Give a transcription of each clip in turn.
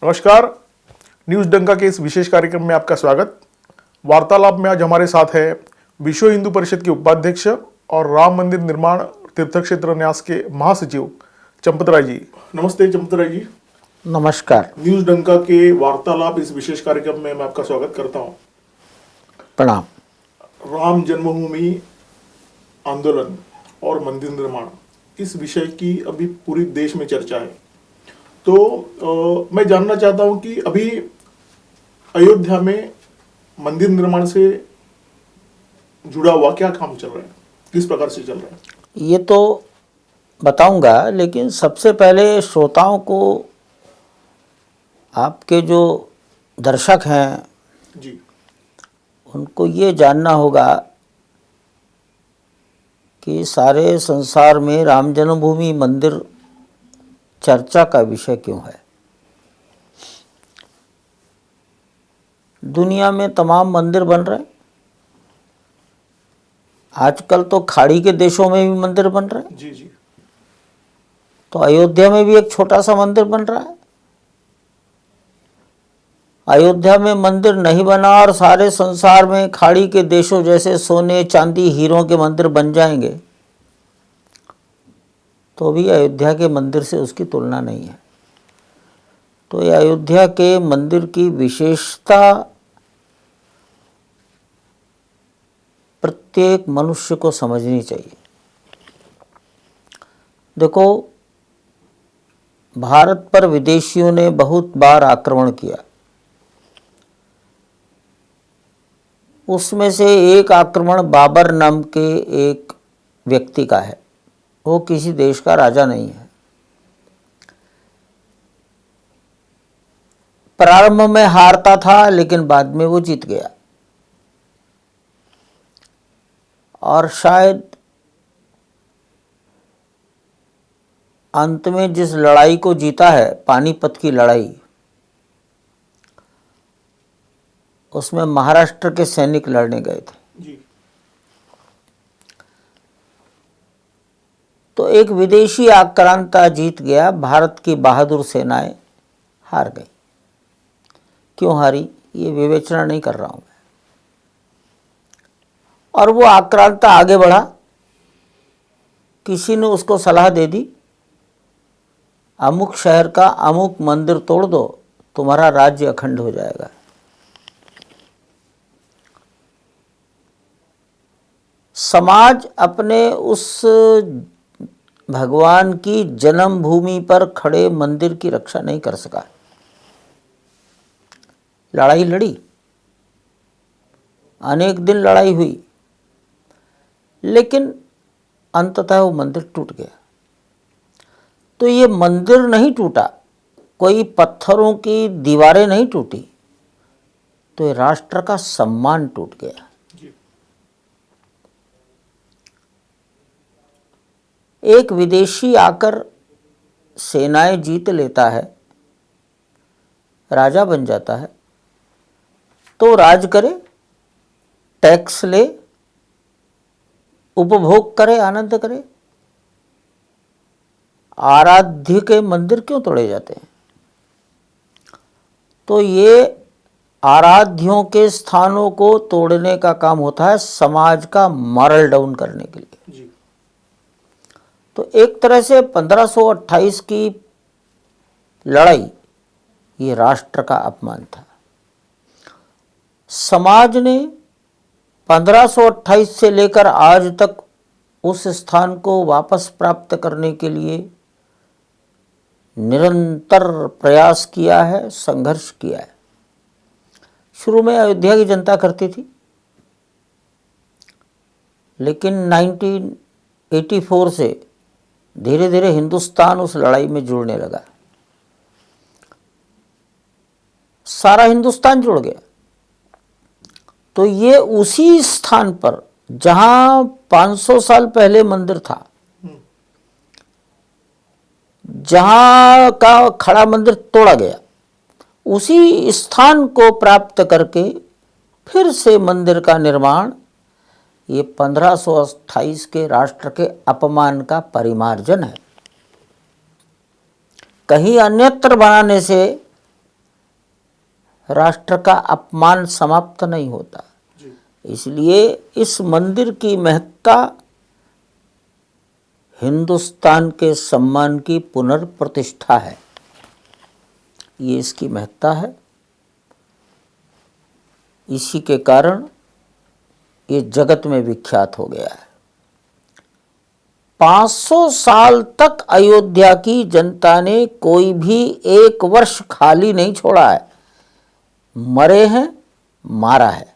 नमस्कार। न्यूज़ डंका के इस विशेष कार्यक्रम में आपका स्वागत। वार्तालाप में आज हमारे साथ है विश्व हिंदू परिषद के उपाध्यक्ष और राम मंदिर निर्माण तीर्थक्षेत्र न्यास के महासचिव चंपतराय जी। नमस्ते चंपतराय जी। नमस्कार। न्यूज़ डंका के वार्तालाप इस विशेष कार्यक्रम में मैं आपका स्वागत करता हूँ। प्रणाम। राम जन्मभूमि आंदोलन और मंदिर निर्माण, इस विषय की अभी पूरी देश में चर्चा है। तो मैं जानना चाहता हूं कि अभी अयोध्या में मंदिर निर्माण से जुड़ा हुआ क्या काम चल रहा है, किस प्रकार से चल रहा है? ये तो बताऊंगा, लेकिन सबसे पहले श्रोताओं को, आपके जो दर्शक हैं जी, उनको ये जानना होगा कि सारे संसार में राम जन्मभूमि मंदिर चर्चा का विषय क्यों है। दुनिया में तमाम मंदिर बन रहे हैं। आजकल तो खाड़ी के देशों में भी मंदिर बन रहे हैं। जी जी। तो अयोध्या में भी एक छोटा सा मंदिर बन रहा है। अयोध्या में मंदिर नहीं बना और सारे संसार में खाड़ी के देशों जैसे सोने चांदी हीरों के मंदिर बन जाएंगे तो भी अयोध्या के मंदिर से उसकी तुलना नहीं है। तो ये अयोध्या के मंदिर की विशेषता प्रत्येक मनुष्य को समझनी चाहिए। देखो, भारत पर विदेशियों ने बहुत बार आक्रमण किया। उसमें से एक आक्रमण बाबर नाम के एक व्यक्ति का है। वो किसी देश का राजा नहीं है। प्रारंभ में हारता था, लेकिन बाद में वो जीत गया। और शायद अंत में जिस लड़ाई को जीता है, पानीपत की लड़ाई, उसमें महाराष्ट्र के सैनिक लड़ने गए थे। जी। तो एक विदेशी आक्रांता जीत गया, भारत की बहादुर सेनाएं हार गई। क्यों हारी, ये विवेचना नहीं कर रहा हूं मैं। और वो आक्रांता आगे बढ़ा। किसी ने उसको सलाह दे दी, अमुक शहर का अमुक मंदिर तोड़ दो, तुम्हारा राज्य अखंड हो जाएगा। समाज अपने उस भगवान की जन्मभूमि पर खड़े मंदिर की रक्षा नहीं कर सका। लड़ाई लड़ी, अनेक दिन लड़ाई हुई, लेकिन अंततः वो मंदिर टूट गया। तो ये मंदिर नहीं टूटा, कोई पत्थरों की दीवारें नहीं टूटी, तो ये राष्ट्र का सम्मान टूट गया। एक विदेशी आकर सेनाएं जीत लेता है, राजा बन जाता है, तो राज करे, टैक्स ले, उपभोग करे, आनंद करे। आराध्य के मंदिर क्यों तोड़े जाते हैं? तो ये आराध्यों के स्थानों को तोड़ने का काम होता है समाज का मॉरल डाउन करने के लिए। जी। तो एक तरह से 1528 की लड़ाई ये राष्ट्र का अपमान था। समाज ने 1528 से लेकर आज तक उस स्थान को वापस प्राप्त करने के लिए निरंतर प्रयास किया है, संघर्ष किया है। शुरू में अयोध्या की जनता करती थी, लेकिन 1984 से धीरे धीरे हिंदुस्तान उस लड़ाई में जुड़ने लगा। सारा हिंदुस्तान जुड़ गया। तो ये उसी स्थान पर जहां 500 साल पहले मंदिर था, जहां का खड़ा मंदिर तोड़ा गया, उसी स्थान को प्राप्त करके फिर से मंदिर का निर्माण ये 1528 के राष्ट्र के अपमान का परिमार्जन है। कहीं अन्यत्र बनाने से राष्ट्र का अपमान समाप्त नहीं होता। जी। इसलिए इस मंदिर की महत्ता हिंदुस्तान के सम्मान की पुनर्प्रतिष्ठा है, ये इसकी महत्ता है। इसी के कारण ये जगत में विख्यात हो गया है। 500 साल तक अयोध्या की जनता ने कोई भी एक वर्ष खाली नहीं छोड़ा है, मरे हैं, मारा है।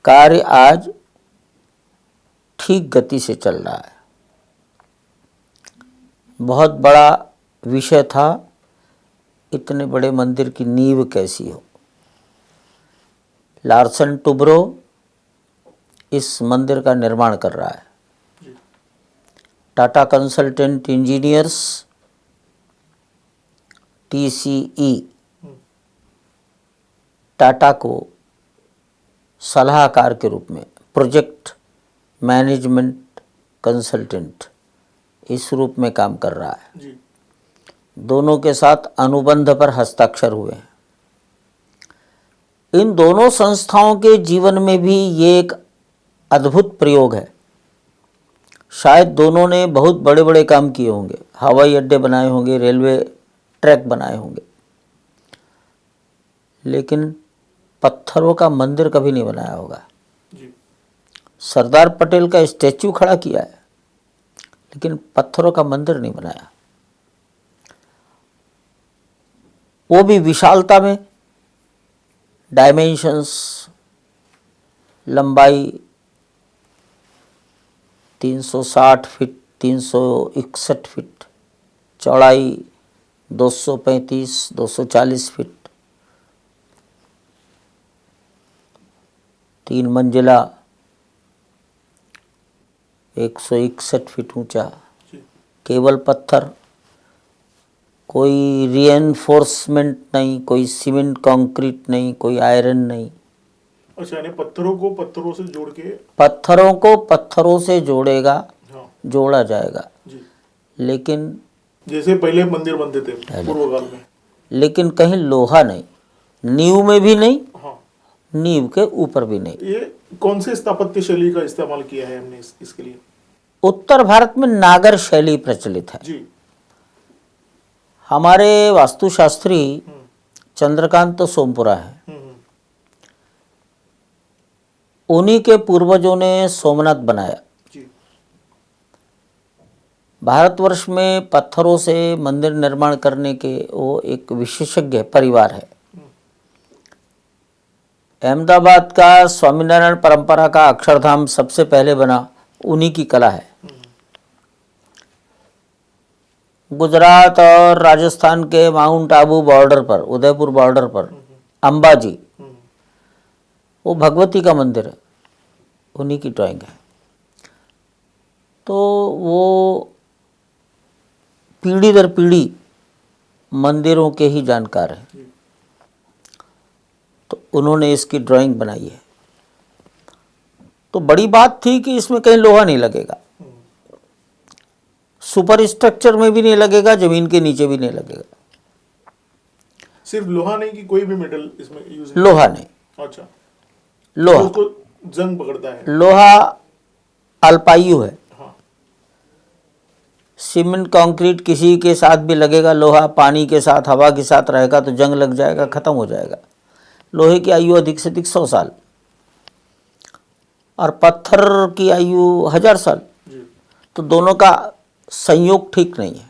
कार्य आज ठीक गति से चल रहा है। बहुत बड़ा विषय था, इतने बड़े मंदिर की नींव कैसी हो। लार्सन टुब्रो इस मंदिर का निर्माण कर रहा है। Tata consultant engineers TCE Tata को सलाहकार के रूप में, प्रोजेक्ट मैनेजमेंट कंसल्टेंट इस रूप में काम कर रहा है। जी। दोनों के साथ अनुबंध पर हस्ताक्षर हुए हैं। इन दोनों संस्थाओं के जीवन में भी ये एक अद्भुत प्रयोग है। शायद दोनों ने बहुत बड़े बड़े काम किए होंगे, हवाई अड्डे बनाए होंगे, रेलवे ट्रैक बनाए होंगे, लेकिन पत्थरों का मंदिर कभी नहीं बनाया होगा। जी। सरदार पटेल का स्टैच्यू खड़ा किया है, लेकिन पत्थरों का मंदिर नहीं बनाया, वो भी विशालता में। डायमेंशंस, लंबाई 360 फीट, 361 फीट, चौड़ाई 235, 240 फीट, 3 मंजिला, 161 फीट ऊंचा, केवल पत्थर, कोई रीएनफोर्समेंट नहीं, कोई सीमेंट कंक्रीट नहीं, कोई आयरन नहीं। अच्छा, यानी पत्थरों को पत्थरों से जोड़ के, पत्थरों को पत्थरों से जोड़ेगा, हाँ, जोड़ा जाएगा। जी। लेकिन जैसे पहले मंदिर बनते थे पूर्व काल में, लेकिन कहीं लोहा नहीं, नींव में भी नहीं, हाँ, नींव के ऊपर भी नहीं। ये कौन से स्थापत्य शैली का इस्तेमाल किया है हमने इसके लिए? उत्तर भारत में नागर शैली प्रचलित है। जी। हमारे वास्तुशास्त्री चंद्रकांत सोमपुरा हैं, उन्हीं के पूर्वजों ने सोमनाथ बनाया। जी। भारतवर्ष में पत्थरों से मंदिर निर्माण करने के वो एक विशेषज्ञ परिवार है। अहमदाबाद का स्वामीनारायण परंपरा का अक्षरधाम सबसे पहले बना, उन्हीं की कला है। गुजरात और राजस्थान के माउंट आबू बॉर्डर पर, उदयपुर बॉर्डर पर अंबाजी, वो भगवती का मंदिर है, उन्हीं की ड्राइंग है। तो वो पीढ़ी दर पीढ़ी मंदिरों के ही जानकार हैं, तो उन्होंने इसकी ड्राइंग बनाई है। तो बड़ी बात थी कि इसमें कहीं लोहा नहीं लगेगा, सुपर स्ट्रक्चर में भी नहीं लगेगा, जमीन के नीचे भी नहीं लगेगा। सिर्फ लोहा नहीं कि कोई भी मेटल इसमें यूज? लोहा नहीं। अच्छा, लोहा, तो उसको जंग पकड़ता है। लोहा अल्पायु है। हाँ। सीमेंट कंक्रीट किसी के साथ भी लगेगा, लोहा पानी के साथ, हवा के साथ रहेगा तो जंग लग जाएगा, खत्म हो जाएगा। लोहे की आयु अधिक से अधिक 100 साल और पत्थर की आयु 1000 साल। जी। तो दोनों का संयोग ठीक नहीं है।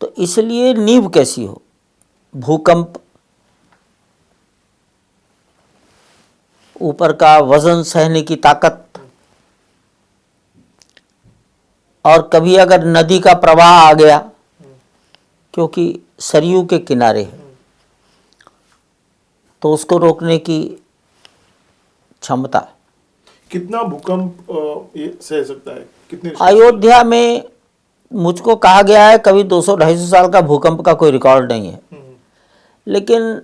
तो इसलिए नींव कैसी हो, भूकंप, ऊपर का वजन सहने की ताकत, और कभी अगर नदी का प्रवाह आ गया, क्योंकि सरयू के किनारे है, तो उसको रोकने की क्षमता। कितना भूकंप ये सह सकता है? कितने? अयोध्या में मुझको कहा गया है कभी 200-250 साल का भूकंप का कोई रिकॉर्ड नहीं है, लेकिन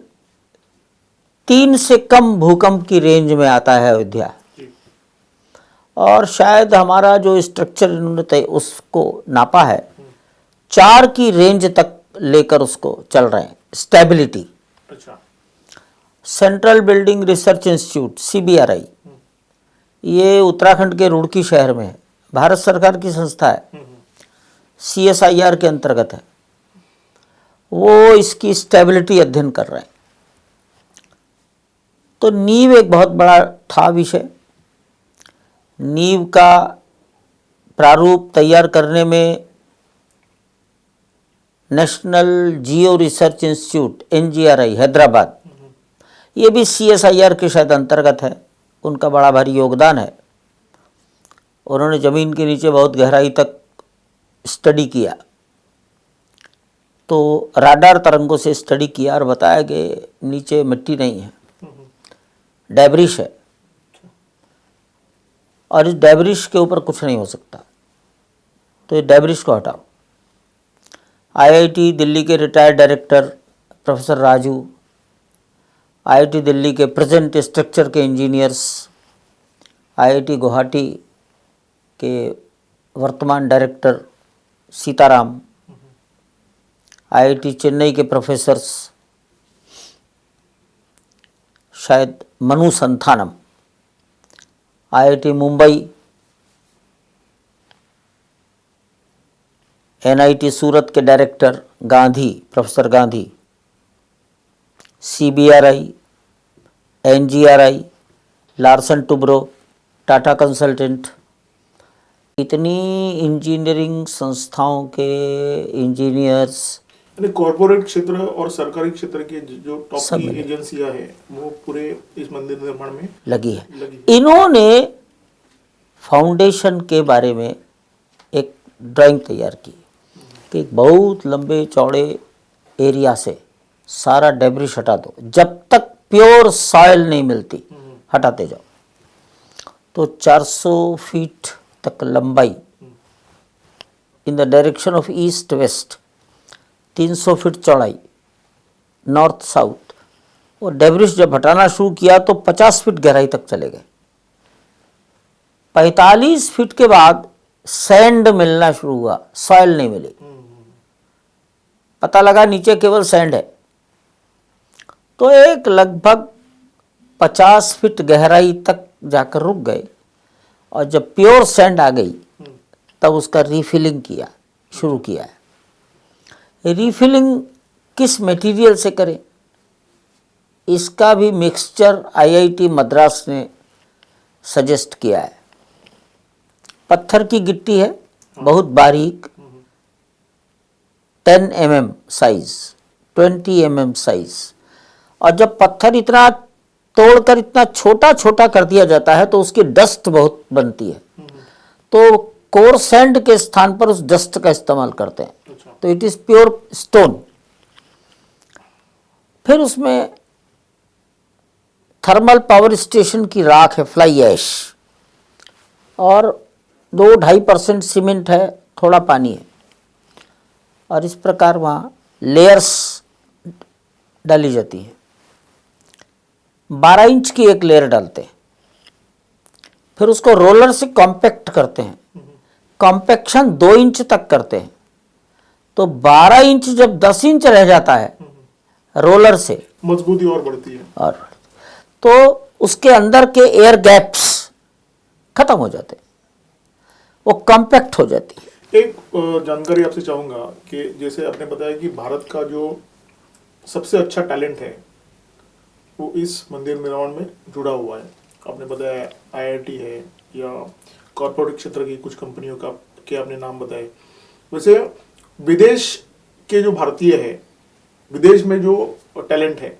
3 से कम भूकंप की रेंज में आता है अयोध्या। और शायद हमारा जो स्ट्रक्चर इन्होंने उसको नापा है, 4 की रेंज तक लेकर उसको चल रहे हैं, स्टेबिलिटी। अच्छा। Central building research institute CBRI, ये उत्तराखंड के रुड़की शहर में है, भारत सरकार की संस्था है, CSIR के अंतर्गत है। वो इसकी स्टेबिलिटी अध्ययन कर रहे हैं। तो नींव एक बहुत बड़ा था विषय। नींव का प्रारूप तैयार करने में नेशनल जियो रिसर्च इंस्टीट्यूट NGRI हैदराबाद, ये भी CSIR के शायद अंतर्गत है, उनका बड़ा भारी योगदान है। उन्होंने ज़मीन के नीचे बहुत गहराई तक स्टडी किया, तो राडार तरंगों से स्टडी किया और बताया कि नीचे मिट्टी नहीं है, डेब्रिश है, और इस डेब्रिश के ऊपर कुछ नहीं हो सकता, तो इस डेब्रिश को हटाओ। IIT दिल्ली के retired director professor Raju, IIT Delhi के प्रेजेंट स्ट्रक्चर के इंजीनियर्स, IIT गुवाहाटी के वर्तमान डायरेक्टर सीताराम, IIT चेन्नई के प्रोफेसर्स शायद मनु संथानम, IIT मुंबई, NIT सूरत के director Gandhi, professor Gandhi, CBRI, NGRI, Larsen Toubro, Tata consultant, इतनी इंजीनियरिंग संस्थाओं के इंजीनियर्स, यानी कॉर्पोरेट क्षेत्र और सरकारी क्षेत्र के जो टॉप सब की मिले। एजेंसियां हैं वो पूरे इस मंदिर निर्माण में लगी है। लगी। इन्होंने फाउंडेशन के बारे में एक ड्राइंग तैयार की कि एक बहुत लंबे चौड़े एरिया से सारा डेब्रिश हटा दो, जब तक प्योर सॉइल नहीं मिलती हटाते जाओ। तो 400 फीट तक लंबाई in the direction of east west, 300 feet चौड़ाई नॉर्थ साउथ, और डेब्रिश जब हटाना शुरू किया तो 50 फीट गहराई तक चले गए। 45 फीट के बाद सैंड मिलना शुरू हुआ, सॉइल नहीं मिली, पता लगा नीचे केवल सैंड है। तो एक लगभग 50 फीट गहराई तक जाकर रुक गए, और जब प्योर सैंड आ गई तब उसका रीफिलिंग किया शुरू किया है। रीफिलिंग किस मटेरियल से करें, इसका भी मिक्सचर IIT मद्रास ने सजेस्ट किया है। पत्थर की गिट्टी है, बहुत बारीक, 10 mm साइज, 20 mm साइज, और जब पत्थर इतना तोड़कर इतना छोटा छोटा कर दिया जाता है तो उसकी डस्ट बहुत बनती है, तो कोर सैंड के स्थान पर उस डस्ट का इस्तेमाल करते हैं। अच्छा। तो इट इज प्योर स्टोन। फिर उसमें थर्मल पावर स्टेशन की राख है, फ्लाई ऐश, और 2-2.5% सीमेंट है, थोड़ा पानी है, और इस प्रकार वहाँ लेयर्स डाली जाती हैं। 12 इंच की एक लेयर डालते हैं, फिर उसको रोलर से कॉम्पैक्ट करते हैं, कॉम्पैक्शन 2 इंच तक करते हैं। तो 12 इंच जब 10 इंच रह जाता है रोलर से, मजबूती और बढ़ती है। और तो उसके अंदर के एयर गैप्स खत्म हो जाते हैं, वो कॉम्पैक्ट हो जाती है। एक जानकारी आपसे चाहूंगा कि जैसे आपने बताया कि भारत का जो सबसे अच्छा टैलेंट है वो इस मंदिर निर्माण में जुड़ा हुआ है। आपने बताया IIT है या कॉर्पोरेट क्षेत्र की कुछ कंपनियों का के आपने नाम बताए। वैसे विदेश के जो भारतीय है, विदेश में जो टैलेंट है,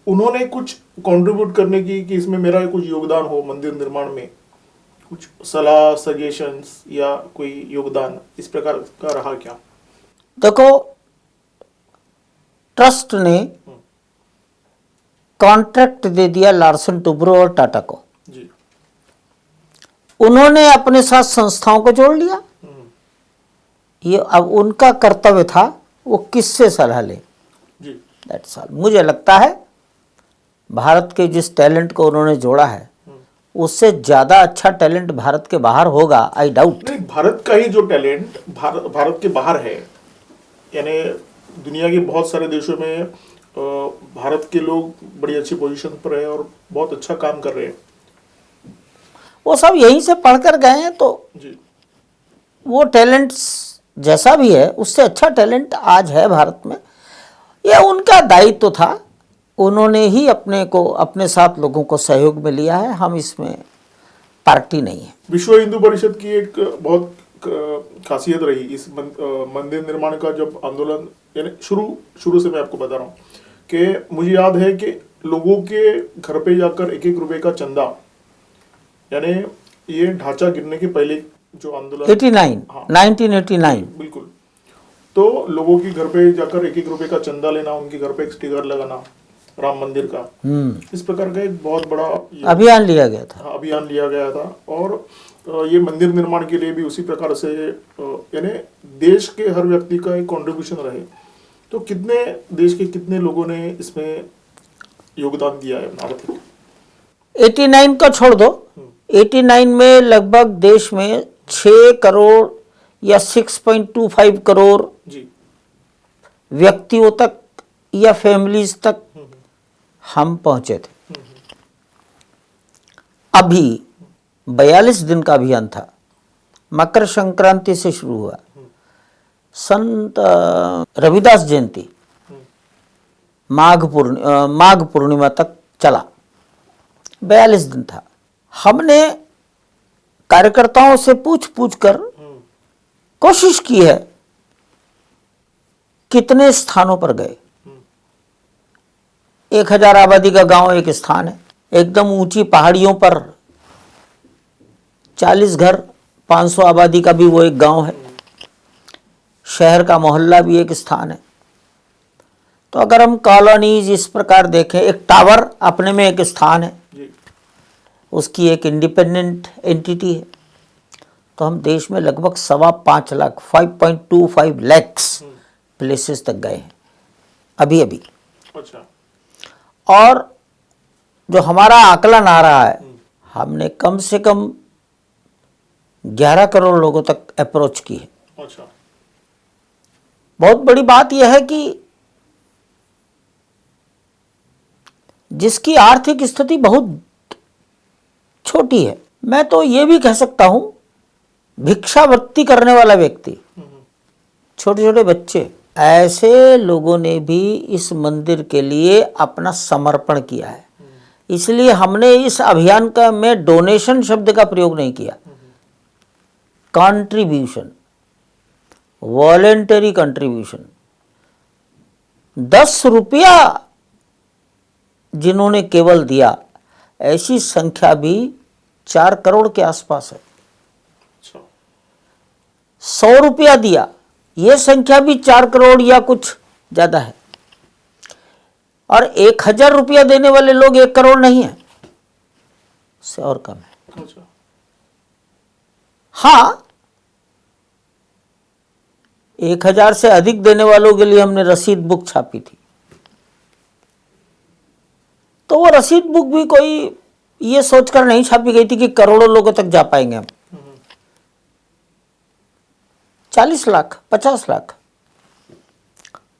उन्होंने कुछ कंट्रीब्यूट करने की कि इसमें मेरा कुछ योगदान हो मंदिर निर्माण में, कुछ सलाह, सजेशंस या कोई योगदान इस प्रकार का रहा क्या? देखो, ट्रस्ट ने कॉन्ट्रैक्ट दे दिया लार्सन टुब्रो और टाटा को, जी। उन्होंने अपने साथ संस्थाओं को जोड़ लिया। ये अब उनका कर्तव्य था वो किससे सलाह ले, जी। That's all. मुझे लगता है भारत के जिस टैलेंट को उन्होंने जोड़ा है उससे ज़्यादा अच्छा टैलेंट भारत के बाहर होगा, आई डाउट। नहीं, भारत का ही जो टैलेंट भारत के बाहर है, यानी दुनिया के बहुत सारे देशों में भारत के लोग बड़ी अच्छी पोजीशन पर है और बहुत अच्छा काम कर रहे हैं। वो सब यहीं से पढ़कर गए हैं, तो जी वो टैलेंट जैसा भी है उससे अच्छा टैलेंट आज है भारत में। यह उनका दायित्व था, उन्होंने ही अपने को, अपने साथ लोगों को सहयोग में लिया है, हम इसमें पार्टी नहीं है। विश्व हिंदू परिषद की एक बहुत खासियत रही इस मंदिर निर्माण का, जब आंदोलन, यानी शुरू से मैं आपको बता रहा हूँ कि मुझे याद है कि लोगों के घर पे जाकर 1-1 रुपए का चंदा, यानी ये ढांचा गिरने के पहले जो आंदोलन 89, हाँ 1989। बिल्कुल, तो लोगों के घर पे जाकर 1-1 रुपए का चंदा लेना, उनके घर पे एक स्टिकर लगाना राम मंदिर का, इस प्रकार का एक बहुत बड़ा अभियान लिया गया था। अभियान लिया गया था। और ये मंदिर निर्माण के लिए भी उसी प्रकार से, यानी देश के हर व्यक्ति का एक कंट्रीब्यूशन रहे। तो कितने देश के कितने लोगों ने इसमें योगदान दिया है आर्थिक? 89 का छोड़ दो, 89 में लगभग देश में 6 करोड़ या 6.25 करोड़ जी व्यक्तियों तक या फैमिलीज तक हम पहुंचे थे। अभी 42 दिन का अभियान था, मकर संक्रांति से शुरू हुआ, संत रविदास जयंती माघ पूर्णिमा तक चला, 42 दिन था। हमने कार्यकर्ताओं से पूछ कर कोशिश की है, कितने स्थानों पर गए। 1000 आबादी का गांव एक स्थान है, एकदम ऊंची पहाड़ियों पर 40 घर, 500 आबादी का भी वो एक गांव है, शहर का मोहल्ला भी एक स्थान है। तो अगर हम कॉलोनीज इस प्रकार देखें, एक टावर अपने में एक स्थान है, जी उसकी एक इंडिपेंडेंट एंटिटी है। तो हम देश में लगभग 5.25 लाख 5.25 लैक्स प्लेसेस तक गए हैं अभी। अच्छा, और जो हमारा आकलन आ रहा है, हमने कम से कम 11 करोड़ लोगों तक अप्रोच की है। अच्छा, बहुत बड़ी बात यह है कि जिसकी आर्थिक स्थिति बहुत छोटी है, मैं तो ये भी कह सकता हूं, भिक्षावृत्ति करने वाला व्यक्ति, छोटे छोटे बच्चे, ऐसे लोगों ने भी इस मंदिर के लिए अपना समर्पण किया है। इसलिए हमने इस अभियान का में डोनेशन शब्द का प्रयोग नहीं किया, कंट्रीब्यूशन, वॉलेंटरी कंट्रीब्यूशन। 10 रुपया जिन्होंने केवल दिया, ऐसी संख्या भी 4 करोड़ के आसपास है। अच्छा, 100 रुपया दिया, यह संख्या भी 4 करोड़ या कुछ ज्यादा है। और 1000 रुपया देने वाले लोग 1 करोड़ नहीं है, उससे और कम है। अच्छा, हाँ, 1000 से अधिक देने वालों के लिए हमने रसीद बुक छापी थी, तो वो रसीद बुक भी कोई ये सोचकर नहीं छापी गई थी कि करोड़ों लोगों तक जा पाएंगे हम। 40 लाख 50 लाख,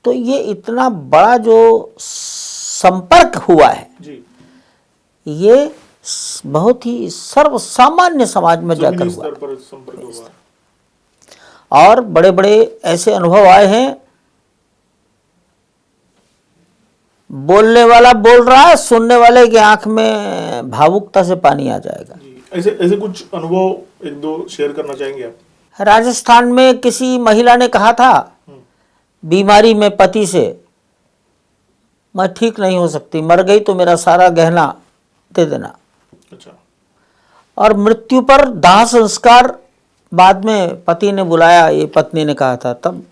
तो ये इतना बड़ा जो संपर्क हुआ है, जी ये बहुत ही सर्वसामान्य समाज में जाकर जमीनी हुआ। स्तर पर संपर्क हुआ है। और बड़े बड़े ऐसे अनुभव आए हैं, बोलने वाला बोल रहा है, सुनने वाले की आंख में भावुकता से पानी आ जाएगा। जी, ऐसे ऐसे कुछ अनुभव 1-2 शेयर करना चाहेंगे आप? राजस्थान में किसी महिला ने कहा था बीमारी में पति से, मैं ठीक नहीं हो सकती, मर गई तो मेरा सारा गहना दे देना। अच्छा, और मृत्यु पर दाह संस्कार बाद में पति ने बुलाया, ये पत्नी ने कहा था, तब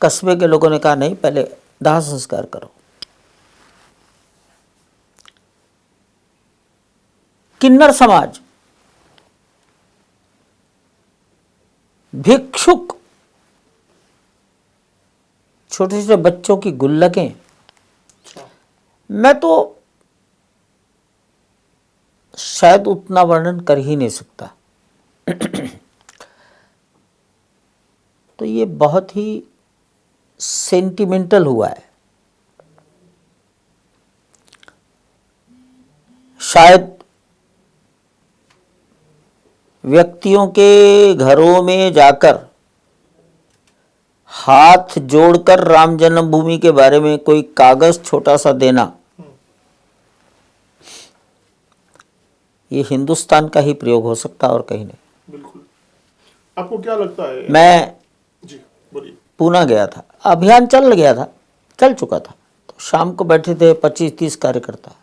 कस्बे के लोगों ने कहा नहीं, पहले दाह संस्कार करो। किन्नर समाज, भिक्षुक, छोटे छोटे बच्चों की गुल्लकें। अच्छा, मैं तो शायद उतना वर्णन कर ही नहीं सकता। तो ये बहुत ही सेंटिमेंटल हुआ है। शायद व्यक्तियों के घरों में जाकर हाथ जोड़कर राम जन्मभूमि के बारे में कोई कागज छोटा सा देना, ये हिंदुस्तान का ही प्रयोग हो सकता है और कहीं नहीं। बिल्कुल। आपको क्या लगता है? मैं जी बोलिए। पूना गया था, अभियान चल चुका था। तो शाम को बैठे थे 25-30 कार्यकर्ता।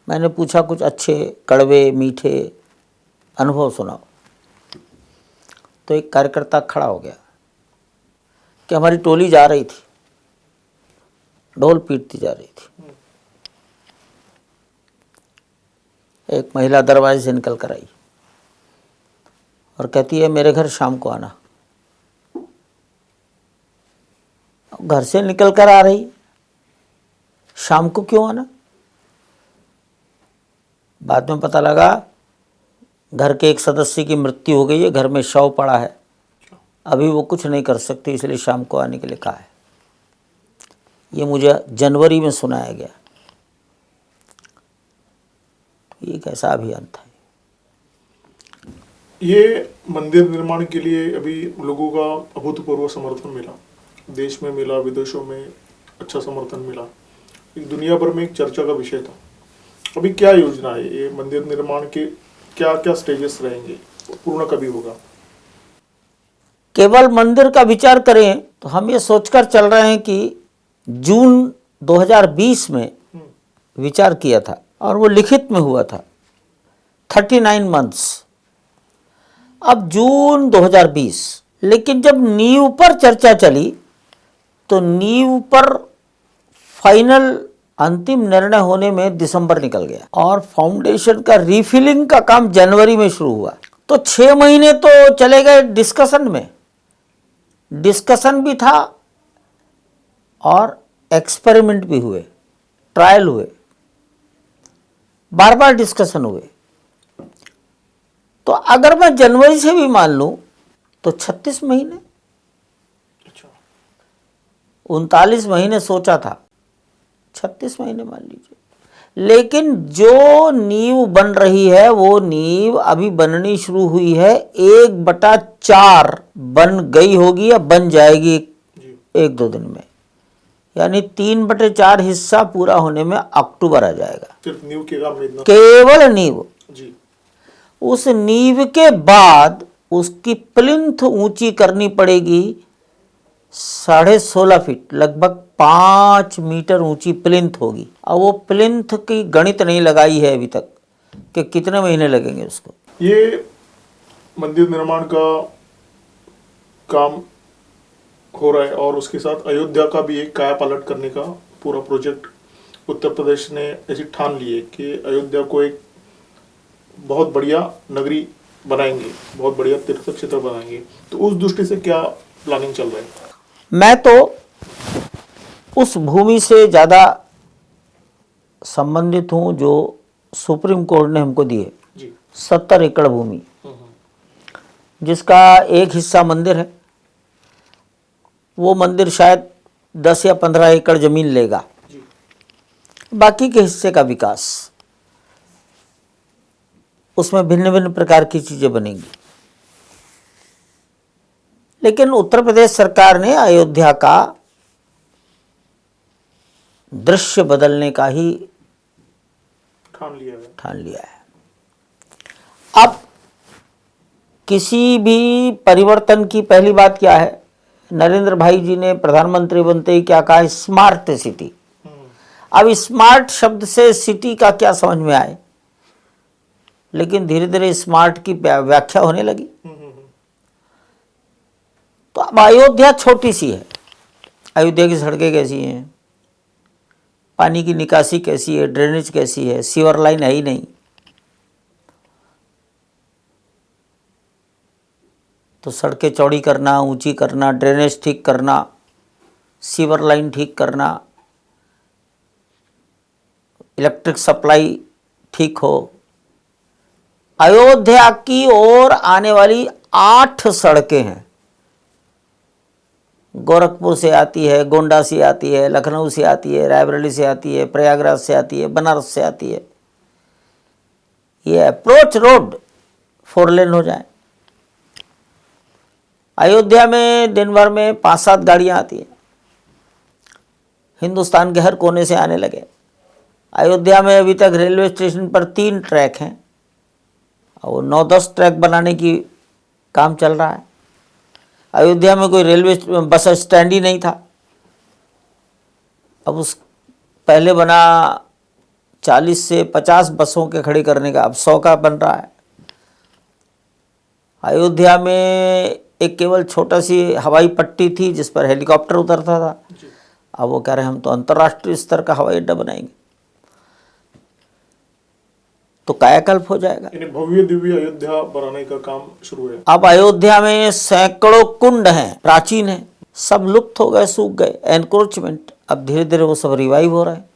मैंने पूछा कुछ अच्छे कड़वे मीठे अनुभव सुनाओ। तो एक कार्यकर्ता खड़ा हो गया कि हमारी टोली जा रही थी, ढोल पीटती जा रही थी। एक महिला दरवाजे से निकल कर आई और कहती है मेरे घर शाम को आना। घर से निकल कर आ रही, शाम को क्यों आना? बाद में पता लगा घर के एक सदस्य की मृत्यु हो गई है, घर में शव पड़ा है, अभी वो कुछ नहीं कर सकती, इसलिए शाम को आने के लिए कहा है। ये मुझे जनवरी में सुनाया गया। ये कैसा अभियान था? ये मंदिर निर्माण के लिए अभी लोगों का अभूतपूर्व समर्थन मिला, देश में मिला, विदेशों में अच्छा समर्थन मिला, एक दुनिया भर में एक चर्चा का विषय था। अभी क्या योजना है? ये मंदिर निर्माण के क्या क्या स्टेजेस रहेंगे, पूर्ण कभी होगा? केवल मंदिर का विचार करें तो हम ये सोचकर चल रहे हैं कि जून 2020 में विचार किया था और वो लिखित में हुआ था 39 मंथ्स। अब जून 2020, लेकिन जब नींव पर चर्चा चली तो नींव पर फाइनल अंतिम निर्णय होने में दिसंबर निकल गया और फाउंडेशन का रीफिलिंग का काम जनवरी में शुरू हुआ। तो 6 महीने तो चले गए डिस्कशन में। डिस्कशन भी था और एक्सपेरिमेंट भी हुए, ट्रायल हुए, बार बार डिस्कशन हुए। तो अगर मैं जनवरी से भी मान लूं तो 36 महीने, 39 महीने सोचा था, 36 महीने मान लीजिए। लेकिन जो नींव बन रही है वो नींव अभी बननी शुरू हुई है, 1/4 बन गई होगी या बन जाएगी 1-2 दिन में, यानी 3/4 हिस्सा पूरा होने में अक्टूबर आ जाएगा। सिर्फ नींव के काम में इतना? केवल नींव। जी। उस नींव के बाद उसकी प्लिंथ ऊंची करनी पड़ेगी 16.5 फीट, लगभग 5 मीटर ऊंची प्लिंथ होगी। अब वो प्लिंथ की गणित नहीं लगाई है अभी तक कि कितने महीने लगेंगे उसको। ये मंदिर निर्माण का काम हो रहा है और उसके साथ अयोध्या का भी एक काया पलट करने का पूरा प्रोजेक्ट उत्तर प्रदेश ने ऐसी ठान ली है कि अयोध्या को एक बहुत बढ़िया नगरी बनाएंगे, बहुत बढ़िया तीर्थ क्षेत्र बनाएंगे। तो उस दृष्टि से क्या प्लानिंग चल रहा है? मैं तो उस भूमि से ज़्यादा संबंधित हूँ जो सुप्रीम कोर्ट ने हमको दी है। 70 एकड़ भूमि, जिसका एक हिस्सा मंदिर है। वो मंदिर शायद 10 या 15 एकड़ जमीन लेगा, बाकी के हिस्से का विकास, उसमें भिन्न भिन्न प्रकार की चीजें बनेंगी। लेकिन उत्तर प्रदेश सरकार ने अयोध्या का दृश्य बदलने का ही ठान लिया है। अब किसी भी परिवर्तन की पहली बात क्या है? नरेंद्र भाई जी ने प्रधानमंत्री बनते ही क्या कहा? Smart city. अब स्मार्ट शब्द से सिटी का क्या समझ में आए, लेकिन धीरे धीरे स्मार्ट की व्याख्या होने लगी। तो अब अयोध्या छोटी सी है। अयोध्या की सड़कें कैसी हैं, पानी की निकासी कैसी है, ड्रेनेज कैसी है, सीवर लाइन है ही नहीं। तो सड़कें चौड़ी करना, ऊंची करना, ड्रेनेज ठीक करना, सीवर लाइन ठीक करना, इलेक्ट्रिक सप्लाई ठीक हो। अयोध्या की ओर आने वाली 8 सड़कें हैं। गोरखपुर से आती है, गोंडा से आती है, लखनऊ से आती है, रायबरेली से आती है, प्रयागराज से आती है, बनारस से आती है। ये अप्रोच रोड 4 लेन हो जाए। अयोध्या में दिन भर में 5-7 गाड़ियां आती हैं। हिंदुस्तान के हर कोने से आने लगे। अयोध्या में अभी तक रेलवे स्टेशन पर 3 ट्रैक हैं और 9-10 ट्रैक बनाने की काम चल रहा है। अयोध्या में कोई रेलवे बस स्टैंड ही नहीं था। अब उस पहले बना 40 से 50 बसों के खड़े करने का, अब 100 का बन रहा है। अयोध्या में एक केवल छोटा सी हवाई पट्टी थी जिस पर हेलीकॉप्टर उतरता था। अब वो कह रहे हैं हम तो अंतर्राष्ट्रीय स्तर का हवाई अड्डा बनाएंगे। तो कायाकल्प हो जाएगा। भव्य दिव्य अयोध्या बनाने का काम शुरू है। अब अयोध्या में सैकड़ों कुंड हैं, प्राचीन हैं, सब लुप्त हो गए, सूख गए, एनक्रोचमेंट। अब धीरे धीरे वो सब रिवाइव हो रहे हैं।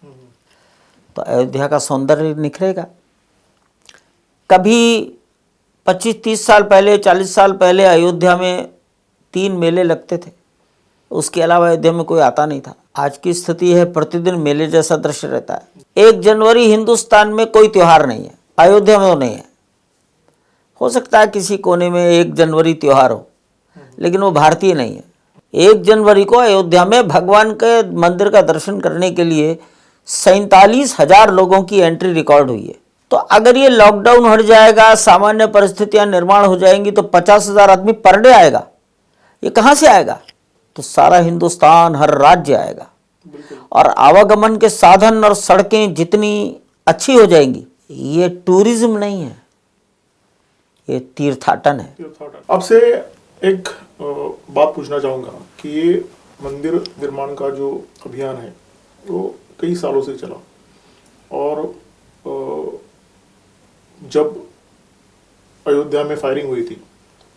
तो अयोध्या का सौंदर्य निखरेगा। कभी 25-30 साल पहले, 40 साल पहले अयोध्या में 3 मेले लगते थे, उसके अलावा अयोध्या में कोई आता नहीं था। आज की स्थिति है प्रतिदिन मेले जैसा दृश्य रहता है। 1 जनवरी हिंदुस्तान में कोई त्यौहार नहीं है, अयोध्या में तो नहीं है। हो सकता है किसी कोने में 1 जनवरी त्यौहार हो, लेकिन वो भारतीय नहीं है। 1 जनवरी को अयोध्या में भगवान के मंदिर का दर्शन करने के लिए 47,000 लोगों की एंट्री रिकॉर्ड हुई है। तो अगर ये लॉकडाउन हट जाएगा, सामान्य परिस्थितियां निर्माण हो जाएंगी, तो 50,000 आदमी पर डे आएगा। ये कहाँ से आएगा? तो सारा हिंदुस्तान, हर राज्य आएगा। और आवागमन के साधन और सड़कें जितनी अच्छी हो जाएंगी, ये टूरिज्म नहीं है, ये तीर्थाटन है। आपसे एक बात पूछना चाहूँगा कि ये मंदिर निर्माण का जो अभियान है वो कई सालों से चला, और जब अयोध्या में फायरिंग हुई थी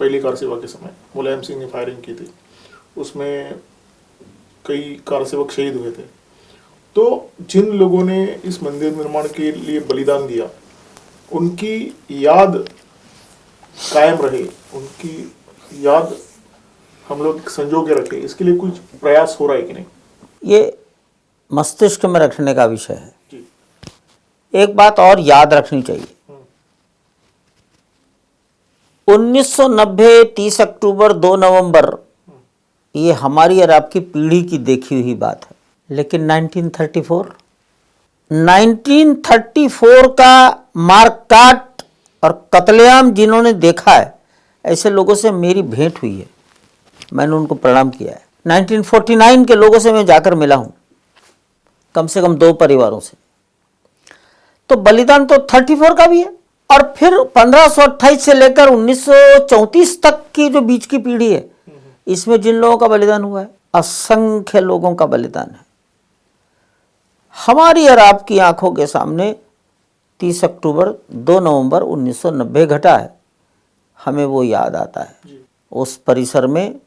पहली कार सेवा के समय, मुलायम सिंह ने फायरिंग की थी, उसमें कई कार सेवक शहीद हुए थे। तो जिन लोगों ने इस मंदिर निर्माण के लिए बलिदान दिया, उनकी याद कायम रहे, उनकी याद हम लोग संजो के रखें, इसके लिए कुछ प्रयास हो रहा है कि नहीं? ये मस्तिष्क में रखने का विषय है जी। एक बात और याद रखनी चाहिए। 1990 30 अक्टूबर 2 नवंबर, ये हमारी और आपकी पीढ़ी की देखी हुई बात है। लेकिन 1934 का मारकाट और कत्लेआम जिन्होंने देखा है, ऐसे लोगों से मेरी भेंट हुई है, मैंने उनको प्रणाम किया है। 1949 के लोगों से मैं जाकर मिला हूं, कम से कम 2 परिवारों से। तो बलिदान तो 34 का भी है, और फिर 1528 से लेकर 1934 तक की जो बीच की पीढ़ी है, इसमें जिन लोगों का बलिदान हुआ है, असंख्य लोगों का बलिदान है। हमारी और आपकी आंखों के सामने 30 अक्टूबर 2 नवंबर 1990 घटा है, हमें वो याद आता है। उस परिसर में,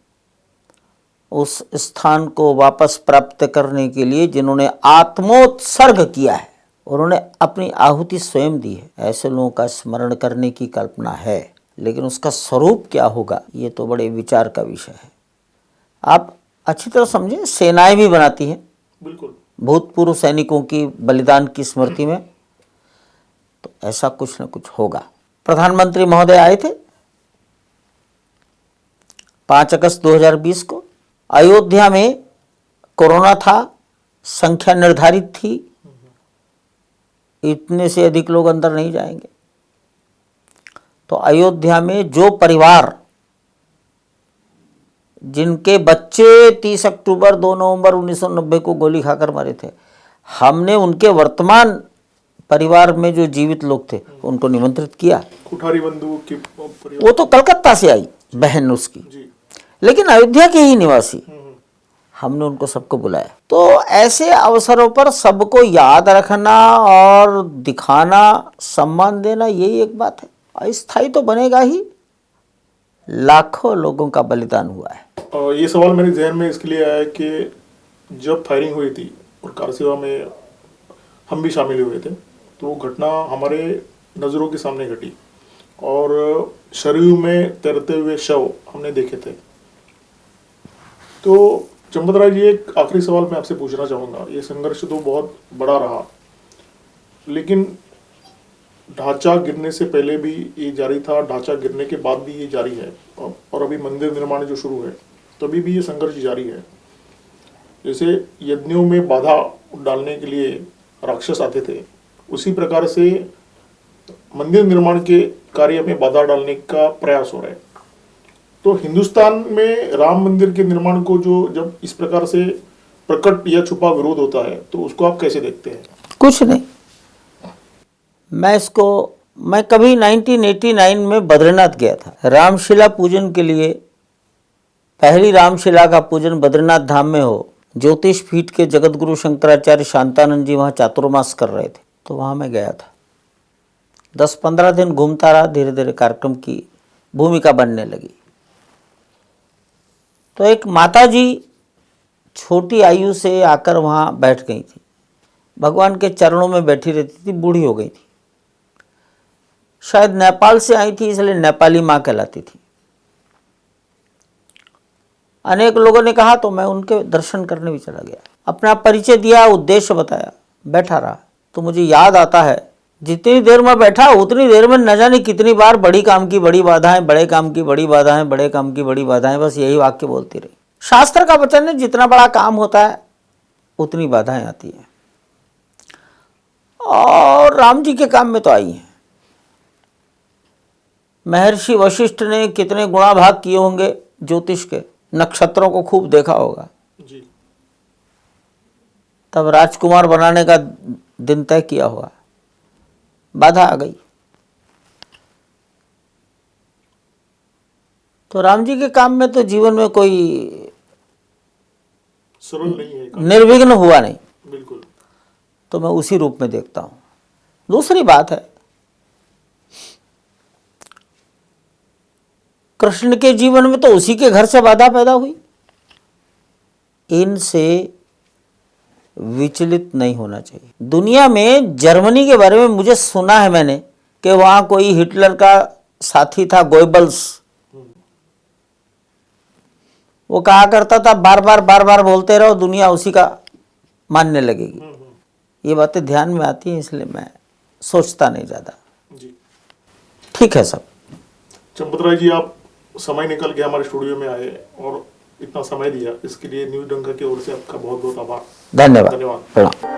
उस स्थान को वापस प्राप्त करने के लिए जिन्होंने आत्मोत्सर्ग किया है, उन्होंने अपनी आहुति स्वयं दी है, ऐसे लोगों का स्मरण करने की कल्पना है। लेकिन उसका स्वरूप क्या होगा, ये तो बड़े विचार का विषय है। आप अच्छी तरह समझें, सेनाएं भी बनाती हैं बिल्कुल भूतपूर्व सैनिकों की बलिदान की स्मृति में, तो ऐसा कुछ न कुछ होगा। प्रधानमंत्री महोदय आए थे 5 अगस्त 2020 को। अयोध्या में कोरोना था, संख्या निर्धारित थी, इतने से अधिक लोग अंदर नहीं जाएंगे। तो अयोध्या में जो परिवार, जिनके बच्चे 30 अक्टूबर 2 नवंबर 1990 को गोली खाकर मरे थे, हमने उनके वर्तमान परिवार में जो जीवित लोग थे उनको निमंत्रित किया। कुठारी बंधु की वो तो कलकत्ता से आई बहन उसकी जी। लेकिन अयोध्या के ही निवासी, हमने उनको सबको बुलाया। तो ऐसे अवसरों पर सबको याद रखना और दिखाना, सम्मान देना, यही एक बात है। अस्थायी तो बनेगा ही, लाखों लोगों का बलिदान हुआ है। ये सवाल मेरे जहन में इसके लिए आया कि जब फायरिंग हुई थी और कार सेवा में हम भी शामिल हुए थे, तो वो घटना हमारे नज़रों के सामने घटी और सरयू में तैरते हुए शव हमने देखे थे। तो चंपत राय जी, एक आखिरी सवाल मैं आपसे पूछना चाहूँगा। ये संघर्ष तो बहुत बड़ा रहा, लेकिन ढांचा गिरने से पहले भी ये जारी था, ढांचा गिरने के बाद भी ये जारी है, और अभी मंदिर निर्माण जो शुरू है तभी भी ये संघर्ष जारी है। जैसे यज्ञों में बाधा डालने के लिए राक्षस आते थे, उसी प्रकार से मंदिर निर्माण के कार्य में बाधा डालने का प्रयास हो रहा है। तो हिंदुस्तान में राम मंदिर के निर्माण को जो जब इस प्रकार से प्रकट या छुपा विरोध होता है तो उसको आप कैसे देखते हैं? कुछ नहीं, मैं कभी 1989 में बद्रीनाथ गया था रामशिला पूजन के लिए। पहली रामशिला का पूजन बद्रीनाथ धाम में हो, ज्योतिष पीठ के जगत गुरु शंकराचार्य शांतानंद जी वहाँ चातुर्मास कर रहे थे, तो वहाँ मैं गया था। 10-15 दिन घूमता रहा, धीरे धीरे कार्यक्रम की भूमिका बनने लगी। तो एक माता जी छोटी आयु से आकर वहाँ बैठ गई थी, भगवान के चरणों में बैठी रहती थी, बूढ़ी हो गई थी। शायद नेपाल से आई थी, इसलिए नेपाली माँ कहलाती थी। अनेक लोगों ने कहा तो मैं उनके दर्शन करने भी चला गया। अपना परिचय दिया, उद्देश्य बताया, बैठा रहा। तो मुझे याद आता है, जितनी देर में बैठा उतनी देर में न जाने कितनी बार बड़ी काम की बड़ी बाधाएं, बड़े काम की बड़ी बाधाएं, बड़े काम की बड़ी बाधाएं, बस यही वाक्य बोलती रही। शास्त्र का वचन है, जितना बड़ा काम होता है उतनी बाधाएं आती हैं, और राम जी के काम में तो आई हैं। महर्षि वशिष्ठ ने कितने गुणाभाग किए होंगे ज्योतिष के, नक्षत्रों को खूब देखा होगा जी। तब राजकुमार बनाने का दिन तय किया होगा, बाधा आ गई। तो राम जी के काम में तो जीवन में कोई सरल नहीं है, निर्विघ्न हुआ नहीं, बिल्कुल। तो मैं उसी रूप में देखता हूं। दूसरी बात है, कृष्ण के जीवन में तो उसी के घर से बाधा पैदा हुई। इनसे विचलित नहीं होना चाहिए। दुनिया में जर्मनी के बारे में मुझे सुना है मैंने कि वहां कोई हिटलर का साथी था, गोयबल्स। वो कहा करता था, बार बार बोलते रहो, दुनिया उसी का मानने लगेगी। ये बातें ध्यान में आती हैं, इसलिए मैं सोचता नहीं ज़्यादा। ठीक है सब। चंपत राय जी, आप समय निकल के हमारे स्टूडियो में आए और इतना समय दिया, इसके लिए न्यूज़ डंका की ओर से आपका बहुत बहुत आभार। धन्यवाद। धन्यवाद। प्रणाम।